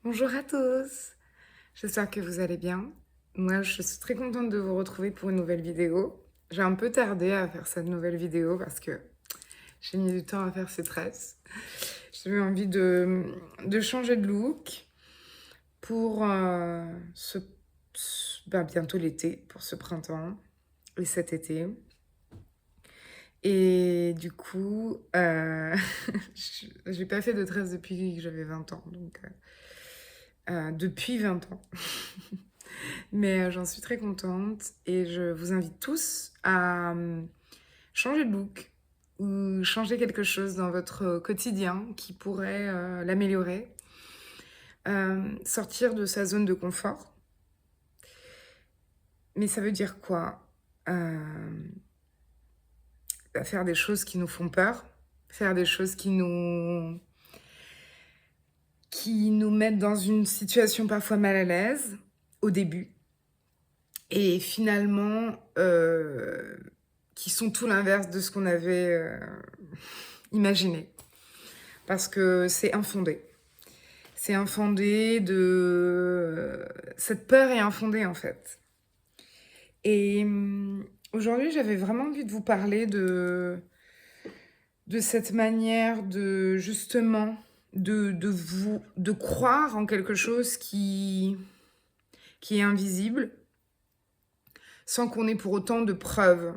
Bonjour à tous, j'espère que vous allez bien. Moi, je suis très contente de vous retrouver pour une nouvelle vidéo. J'ai un peu tardé à faire cette nouvelle vidéo parce que j'ai mis du temps à faire ces tresses. J'avais envie de changer de look pour bientôt l'été, pour ce printemps et cet été. Et du coup, j'ai pas fait de tresses depuis que j'avais 20 ans, donc depuis 20 ans. Mais j'en suis très contente et je vous invite tous à changer de look ou changer quelque chose dans votre quotidien qui pourrait l'améliorer. Sortir de sa zone de confort. Mais ça veut dire quoi? Faire des choses qui nous font peur, faire des choses qui nous mettent dans une situation parfois mal à l'aise au début. Et finalement, qui sont tout l'inverse de ce qu'on avait imaginé. Parce que c'est infondé. C'est infondé cette peur est infondée, en fait. Et aujourd'hui, j'avais vraiment envie de vous parler de cette manière de, justement, de croire en quelque chose qui est invisible, sans qu'on ait pour autant de preuves.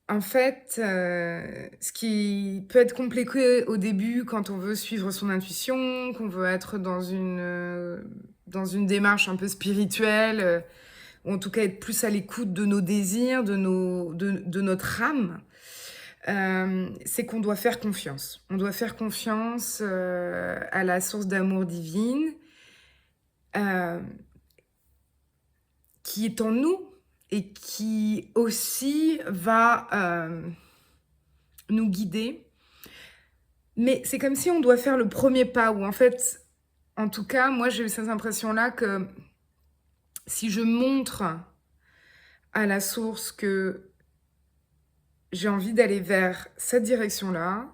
En fait, ce qui peut être compliqué au début quand on veut suivre son intuition, qu'on veut être dans une démarche un peu spirituelle, ou en tout cas être plus à l'écoute de nos désirs, de notre âme, c'est qu'on doit faire confiance. On doit faire confiance à la source d'amour divine euh, qui est en nous et qui aussi va nous guider. Mais c'est comme si on doit faire le premier pas, ou en fait, en tout cas, moi j'ai eu cette impression-là que si je montre à la source que j'ai envie d'aller vers cette direction-là,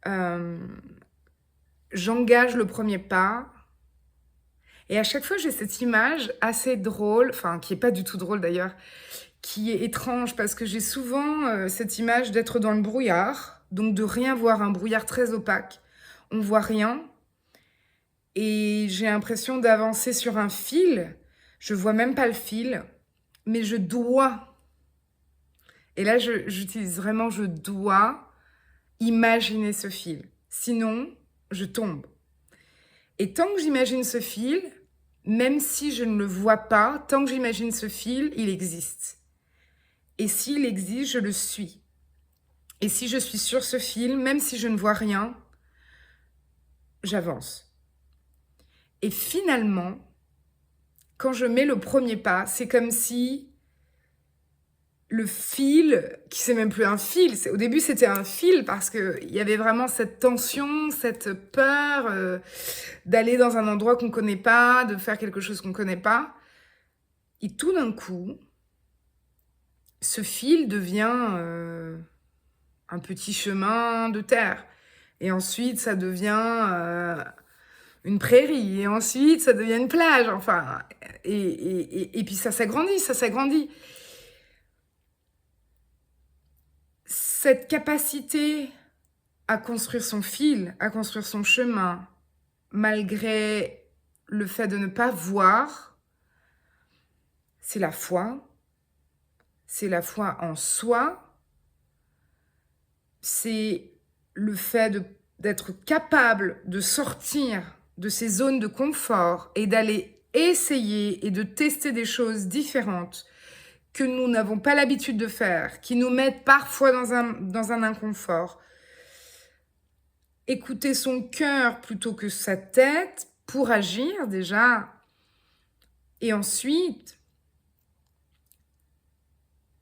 euh, j'engage le premier pas. Et à chaque fois, j'ai cette image assez drôle, enfin, qui est pas du tout drôle d'ailleurs, qui est étrange parce que j'ai souvent cette image d'être dans le brouillard, donc de rien voir, un brouillard très opaque. On voit rien et j'ai l'impression d'avancer sur un fil. Je vois même pas le fil, mais je dois. Et là, j'utilise vraiment je dois imaginer ce fil. Sinon, je tombe. Et tant que j'imagine ce fil, même si je ne le vois pas, tant que j'imagine ce fil, il existe. Et s'il existe, je le suis. Et si je suis sur ce fil, même si je ne vois rien, j'avance. Et finalement, quand je mets le premier pas, c'est comme si le fil, qui c'est même plus un fil, au début c'était un fil parce qu'il y avait vraiment cette tension, cette peur d'aller dans un endroit qu'on ne connaît pas, de faire quelque chose qu'on ne connaît pas. Et tout d'un coup, ce fil devient un petit chemin de terre. Et ensuite, ça devient une prairie. Et ensuite, ça devient une plage. Enfin, et puis ça s'agrandit, ça s'agrandit. Cette capacité à construire son fil, à construire son chemin, malgré le fait de ne pas voir, c'est la foi. C'est la foi en soi. C'est le fait d'être capable de sortir de ces zones de confort et d'aller essayer et de tester des choses différentes que nous n'avons pas l'habitude de faire, qui nous mettent parfois dans un inconfort. Écouter son cœur plutôt que sa tête pour agir déjà. Et ensuite,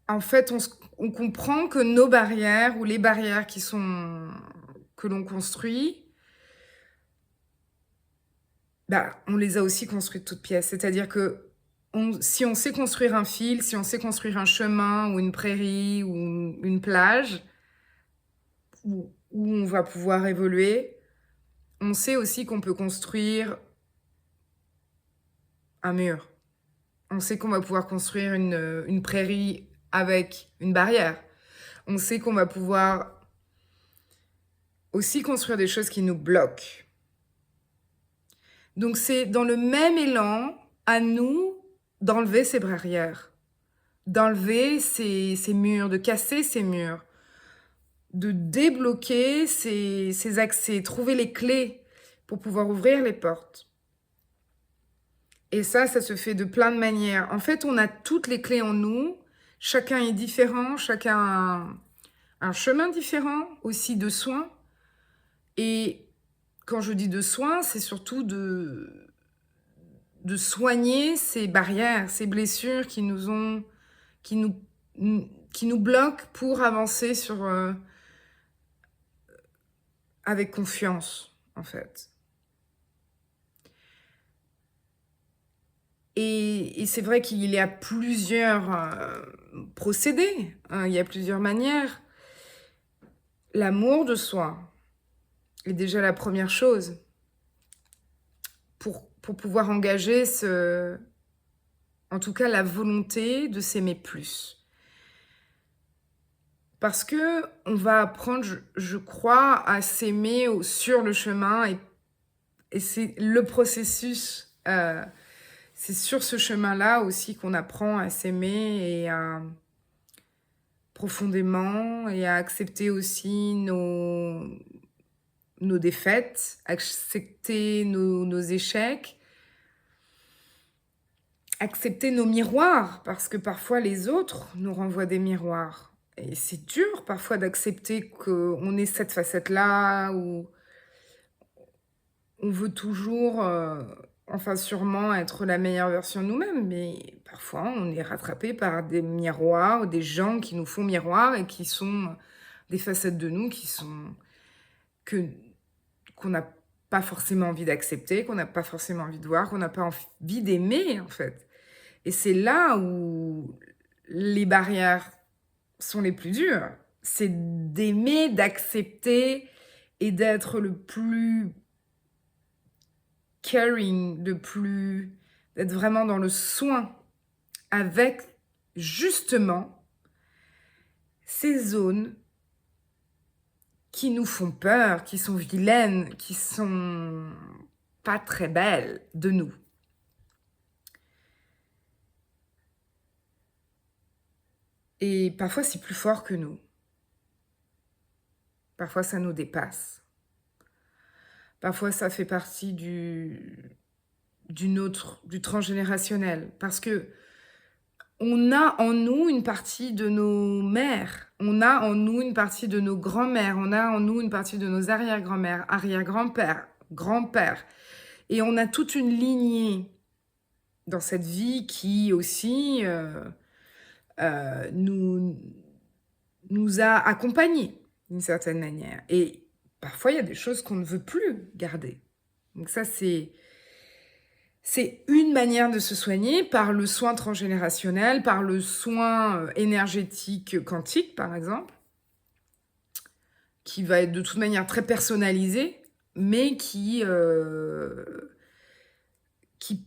en fait, on comprend que nos barrières ou les barrières que l'on construit, on les a aussi construites toutes pièces. C'est-à-dire que si on sait construire un fil, si on sait construire un chemin ou une prairie ou une plage où on va pouvoir évoluer, on sait aussi qu'on peut construire un mur. On sait qu'on va pouvoir construire une prairie avec une barrière. On sait qu'on va pouvoir aussi construire des choses qui nous bloquent. Donc c'est dans le même élan à nous d'enlever ces barrières, d'enlever ces murs, de casser ces murs, de débloquer ces accès, trouver les clés pour pouvoir ouvrir les portes. Et ça se fait de plein de manières. En fait, on a toutes les clés en nous. Chacun est différent, chacun a un chemin différent aussi de soins. Et quand je dis de soins, c'est surtout de soigner ces barrières, ces blessures qui nous bloquent pour avancer avec confiance, en fait. Et c'est vrai qu'il y a plusieurs procédés, hein, il y a plusieurs manières. L'amour de soi est déjà la première chose pour pouvoir engager en tout cas la volonté de s'aimer plus. Parce que on va apprendre, je crois, à s'aimer sur le chemin et c'est le processus. C'est sur ce chemin-là aussi qu'on apprend à s'aimer et profondément et à accepter aussi nos défaites, accepter nos échecs, accepter nos miroirs, parce que parfois les autres nous renvoient des miroirs. Et c'est dur parfois d'accepter qu'on ait cette facette-là, où on veut toujours, enfin sûrement être la meilleure version de nous-mêmes, mais parfois on est rattrapé par des miroirs, des gens qui nous font miroir et qui sont des facettes de nous qu'on n'a pas forcément envie d'accepter, qu'on n'a pas forcément envie de voir, qu'on n'a pas envie d'aimer en fait. Et c'est là où les barrières sont les plus dures. C'est d'aimer, d'accepter et d'être le plus caring, d'être vraiment dans le soin avec justement ces zones qui nous font peur, qui sont vilaines, qui sont pas très belles de nous. Et parfois, c'est plus fort que nous. Parfois, ça nous dépasse. Parfois, ça fait partie du transgénérationnel. Parce que on a en nous une partie de nos mères. On a en nous une partie de nos grands-mères. On a en nous une partie de nos arrière-grand-mères, arrière-grands-pères, grands-pères. Et on a toute une lignée dans cette vie qui aussi nous a accompagnés d'une certaine manière. Et parfois, il y a des choses qu'on ne veut plus garder. Donc ça, c'est une manière de se soigner par le soin transgénérationnel, par le soin énergétique quantique, par exemple, qui va être de toute manière très personnalisé, mais qui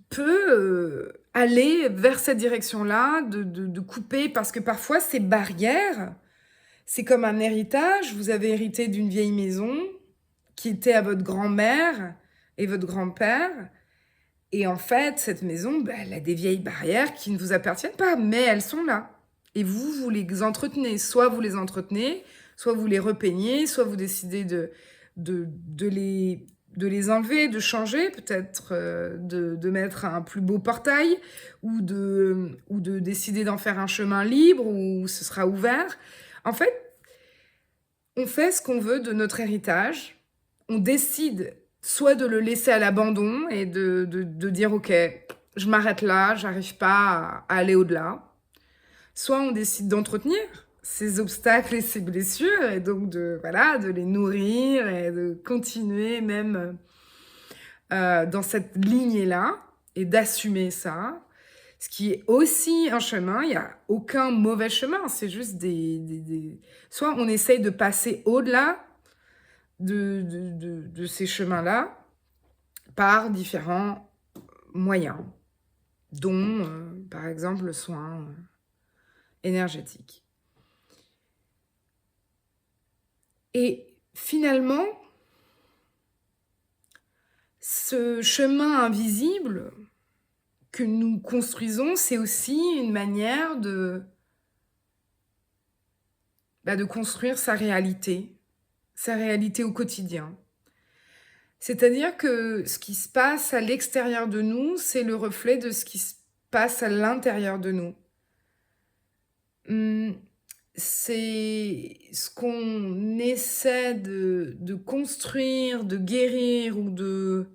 peut aller vers cette direction-là, de couper, parce que parfois, ces barrières, c'est comme un héritage. Vous avez hérité d'une vieille maison qui était à votre grand-mère et votre grand-père. Et en fait, cette maison, elle a des vieilles barrières qui ne vous appartiennent pas, mais elles sont là. Et vous les entretenez. Soit vous les entretenez, soit vous les repeignez, soit vous décidez de les enlever, de changer, peut-être de mettre un plus beau portail, ou de décider d'en faire un chemin libre, où ce sera ouvert. En fait, on fait ce qu'on veut de notre héritage. On décide soit de le laisser à l'abandon et de dire « Ok, je m'arrête là, j'arrive pas à aller au-delà ». Soit on décide d'entretenir ces obstacles et ces blessures et donc de les nourrir et de continuer même dans cette lignée-là et d'assumer ça. Ce qui est aussi un chemin, il n'y a aucun mauvais chemin, c'est juste soit on essaye de passer au-delà de ces chemins-là par différents moyens, dont, par exemple, le soin énergétique. Et finalement, ce chemin invisible que nous construisons, c'est aussi une manière de construire sa réalité au quotidien. C'est-à-dire que ce qui se passe à l'extérieur de nous, c'est le reflet de ce qui se passe à l'intérieur de nous. C'est ce qu'on essaie de construire, de guérir ou de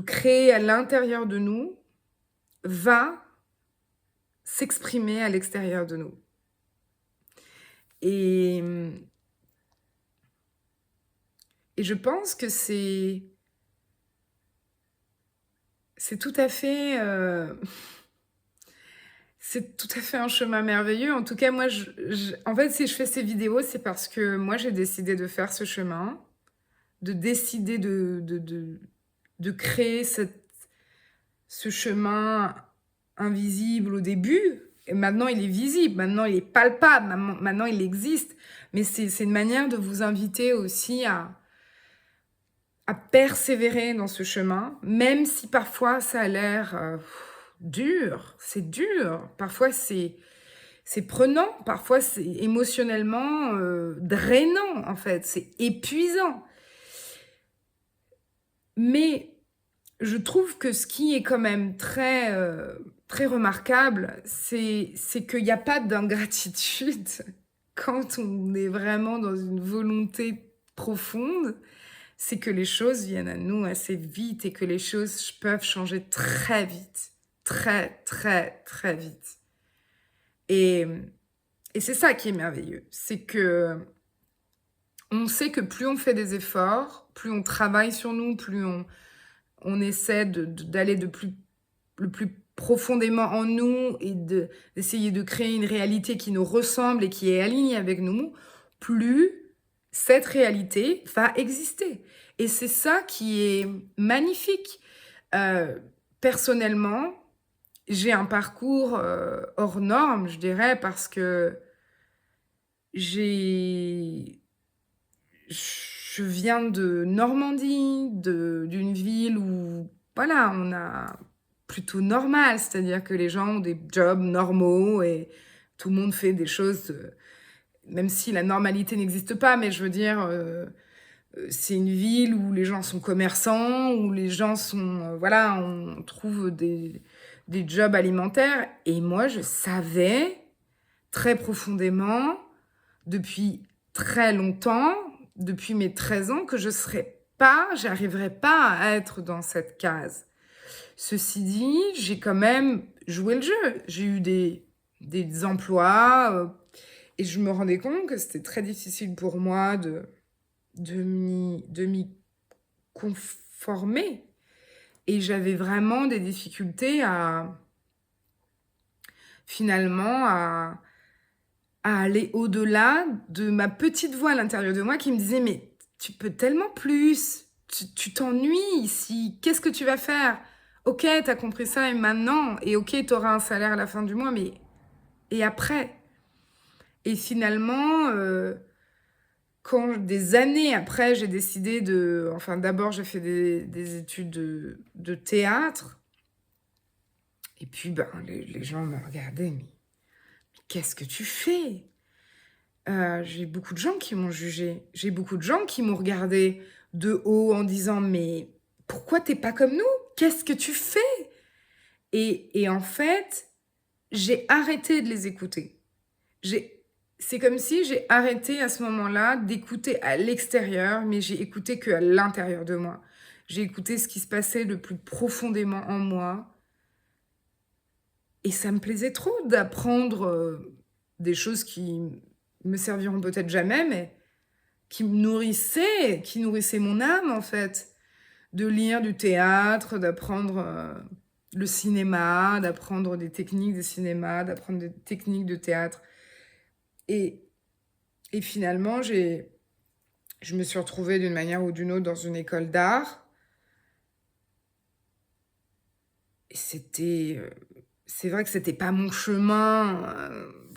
créer à l'intérieur de nous, va s'exprimer à l'extérieur de nous. Et je pense que c'est tout à fait, c'est tout à fait un chemin merveilleux. En tout cas, moi, en fait, si je fais ces vidéos, c'est parce que moi, j'ai décidé de faire ce chemin, de décider de créer ce chemin invisible au début. Et maintenant, il est visible, maintenant, il est palpable, maintenant, il existe. Mais c'est une manière de vous inviter aussi à persévérer dans ce chemin, même si parfois ça a l'air dur, c'est dur, parfois c'est prenant, parfois c'est émotionnellement drainant en fait, c'est épuisant. Mais je trouve que ce qui est quand même très, très remarquable, c'est qu'il n'y a pas d'ingratitude quand on est vraiment dans une volonté profonde. C'est que les choses viennent à nous assez vite et que les choses peuvent changer très vite. Très, très, très vite. Et c'est ça qui est merveilleux. C'est que on sait que plus on fait des efforts, plus on travaille sur nous, plus on essaie d'aller le plus profondément en nous et d'essayer de créer une réalité qui nous ressemble et qui est alignée avec nous, plus cette réalité va exister. Et c'est ça qui est magnifique. Personnellement, j'ai un parcours hors norme, je dirais, parce que je viens de Normandie, d'une ville où, voilà, on a plutôt normal, c'est-à-dire que les gens ont des jobs normaux et tout le monde fait des choses, même si la normalité n'existe pas, mais je veux dire, c'est une ville où les gens sont commerçants, où les gens sont, voilà, on trouve des jobs alimentaires. Et moi, je savais très profondément, depuis très longtemps, depuis mes 13 ans, que j'arriverais pas à être dans cette case. Ceci dit, j'ai quand même joué le jeu. J'ai eu des emplois et je me rendais compte que c'était très difficile pour moi de m'y conformer. Et j'avais vraiment des difficultés finalement, à aller au-delà de ma petite voix à l'intérieur de moi qui me disait: «Mais tu peux tellement plus, tu t'ennuies ici, qu'est-ce que tu vas faire? OK, t'as compris ça et maintenant, et OK, t'auras un salaire à la fin du mois, mais et après?» Et finalement, quand des années après, j'ai décidé enfin, d'abord, j'ai fait des études de théâtre. Et puis, ben, les gens me regardaient, mais qu'est-ce que tu fais? J'ai beaucoup de gens qui m'ont jugée. J'ai beaucoup de gens qui m'ont regardée de haut en disant: «Mais pourquoi t'es pas comme nous? Qu'est-ce que tu fais?» Et en fait, j'ai arrêté de les écouter. C'est comme si j'ai arrêté à ce moment-là d'écouter à l'extérieur, mais j'ai écouté qu'à l'intérieur de moi. J'ai écouté ce qui se passait le plus profondément en moi. Et ça me plaisait trop d'apprendre des choses qui me serviront peut-être jamais, mais qui me qui nourrissaient mon âme en fait. De lire du théâtre, d'apprendre le cinéma, d'apprendre des techniques de cinéma, d'apprendre des techniques de théâtre. Et finalement, j'ai je me suis retrouvée d'une manière ou d'une autre dans une école d'art. Et c'est vrai que c'était pas mon chemin.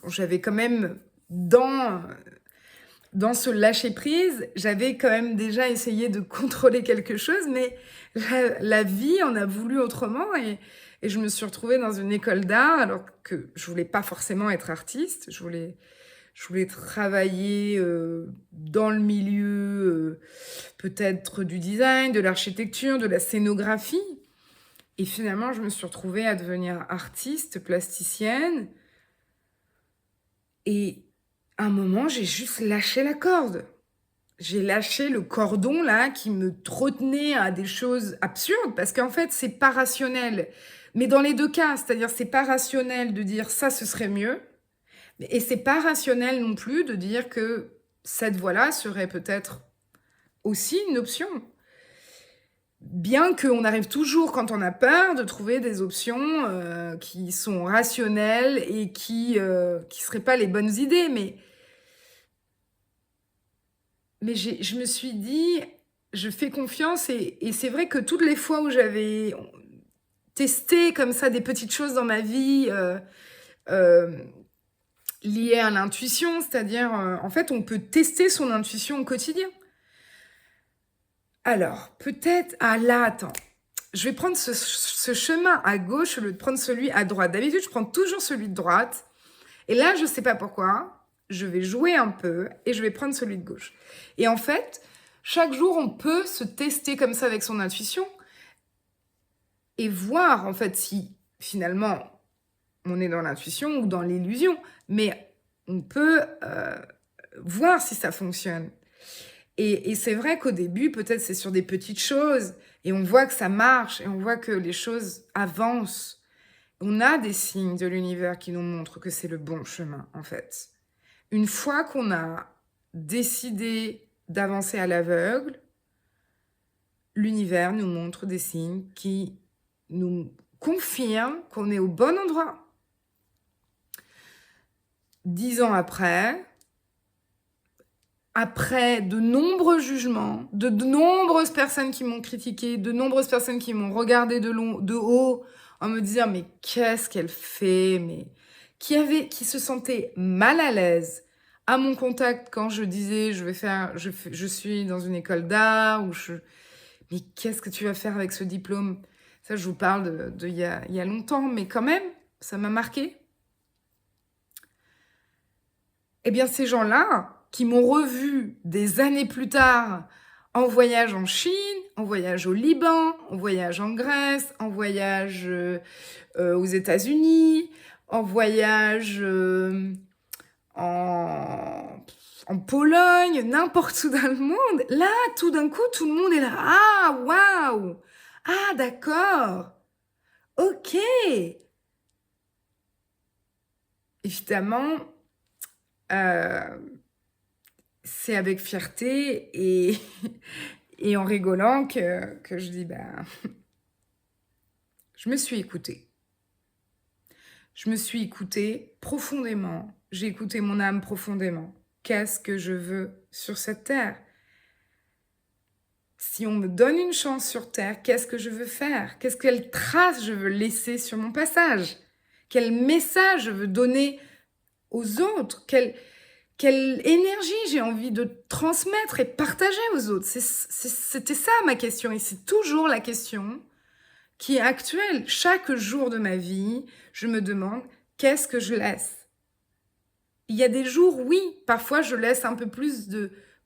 Bon, j'avais quand même dans ce lâcher prise, j'avais quand même déjà essayé de contrôler quelque chose, mais la vie en a voulu autrement et je me suis retrouvée dans une école d'art alors que je voulais pas forcément être artiste. Je voulais travailler dans le milieu peut-être du design, de l'architecture, de la scénographie. Et finalement, je me suis retrouvée à devenir artiste, plasticienne. Et à un moment, j'ai juste lâché la corde. J'ai lâché le cordon là qui me retenait à des choses absurdes parce qu'en fait, c'est pas rationnel. Mais dans les deux cas, c'est-à-dire c'est pas rationnel de dire ça, ce serait mieux. Et c'est pas rationnel non plus de dire que cette voie-là serait peut-être aussi une option. Bien qu'on arrive toujours, quand on a peur, de trouver des options qui sont rationnelles et qui seraient pas les bonnes idées. Mais je me suis dit, je fais confiance et c'est vrai que toutes les fois où j'avais testé comme ça des petites choses dans ma vie euh, liées à l'intuition, c'est-à-dire, en fait, on peut tester son intuition au quotidien. Alors, peut-être, ah là, attends, je vais prendre ce chemin à gauche au lieu de prendre celui à droite. D'habitude, je prends toujours celui de droite. Et là, je ne sais pas pourquoi, je vais jouer un peu et je vais prendre celui de gauche. Et en fait, chaque jour, on peut se tester comme ça avec son intuition et voir en fait si finalement on est dans l'intuition ou dans l'illusion. Mais on peut voir si ça fonctionne. Et c'est vrai qu'au début, peut-être c'est sur des petites choses et on voit que ça marche et on voit que les choses avancent. On a des signes de l'univers qui nous montrent que c'est le bon chemin, en fait. Une fois qu'on a décidé d'avancer à l'aveugle, l'univers nous montre des signes qui nous confirment qu'on est au bon endroit. 10 ans après de nombreux jugements, de nombreuses personnes qui m'ont critiqué, de nombreuses personnes qui m'ont regardé de haut en me disant mais qu'est-ce qu'elle fait, mais qui se sentaient mal à l'aise à mon contact quand je disais je suis dans une école d'art mais qu'est-ce que tu vas faire avec ce diplôme? Ça, je vous parle de il y a longtemps, mais quand même, ça m'a marqué. Eh bien, ces gens-là, qui m'ont revu des années plus tard en voyage en Chine, en voyage au Liban, en voyage en Grèce, en voyage aux États-Unis, en voyage en Pologne, n'importe où dans le monde. Là, tout d'un coup, tout le monde est là. Ah, waouh! Ah, d'accord. Ok. Évidemment, euh, c'est avec fierté et en rigolant que je dis, ben, je me suis écoutée. Je me suis écoutée profondément. J'ai écouté mon âme profondément. Qu'est-ce que je veux sur cette terre? Si on me donne une chance sur terre, qu'est-ce que je veux faire? Quelle trace je veux laisser sur mon passage? Quel message je veux donner aux autres? Quelle énergie j'ai envie de transmettre et partager aux autres? C'était ça ma question et c'est toujours la question qui est actuelle. Chaque jour de ma vie, je me demande qu'est-ce que je laisse? Il y a des jours, oui, parfois je laisse un peu plus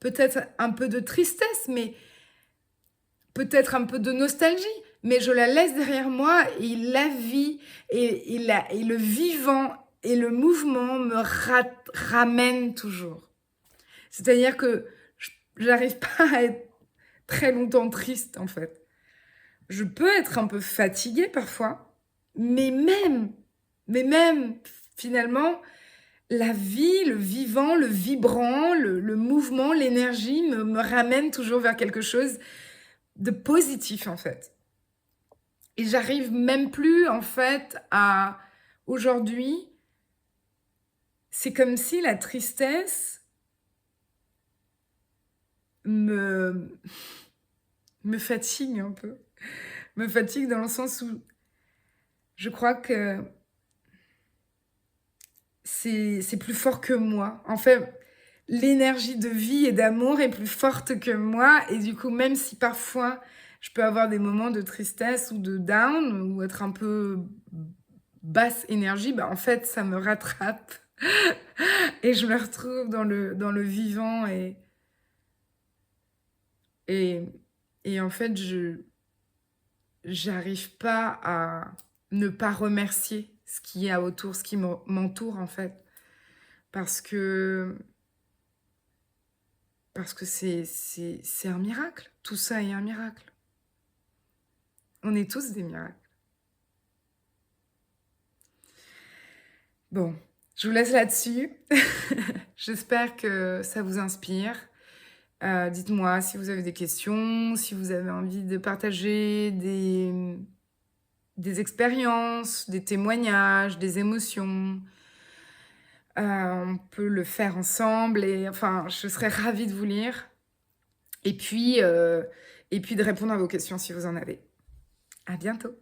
peut-être un peu de tristesse, mais peut-être un peu de nostalgie, mais je la laisse derrière moi et la vie et le vivant et le mouvement me ramènent toujours. C'est-à-dire que j'arrive pas à être très longtemps triste en fait. Je peux être un peu fatiguée parfois, mais même finalement, la vie, le vivant, le vibrant, le mouvement, l'énergie me ramène toujours vers quelque chose de positif en fait. Et j'arrive même plus en fait à aujourd'hui, c'est comme si la tristesse me, me fatigue un peu. Me fatigue dans le sens où je crois que c'est plus fort que moi. En fait, l'énergie de vie et d'amour est plus forte que moi. Et du coup, même si parfois je peux avoir des moments de tristesse ou de down ou être un peu basse énergie, bah en fait, ça me rattrape et je me retrouve dans le vivant et, et en fait, j'arrive pas à ne pas remercier ce qui est autour, ce qui m'entoure en fait. Parce que Parce que c'est un miracle. Tout ça est un miracle. On est tous des miracles. Bon, je vous laisse là-dessus. J'espère que ça vous inspire. Dites-moi si vous avez des questions, si vous avez envie de partager des expériences, des témoignages, des émotions. On peut le faire ensemble et enfin, je serais ravie de vous lire. Et puis, et puis de répondre à vos questions si vous en avez. À bientôt.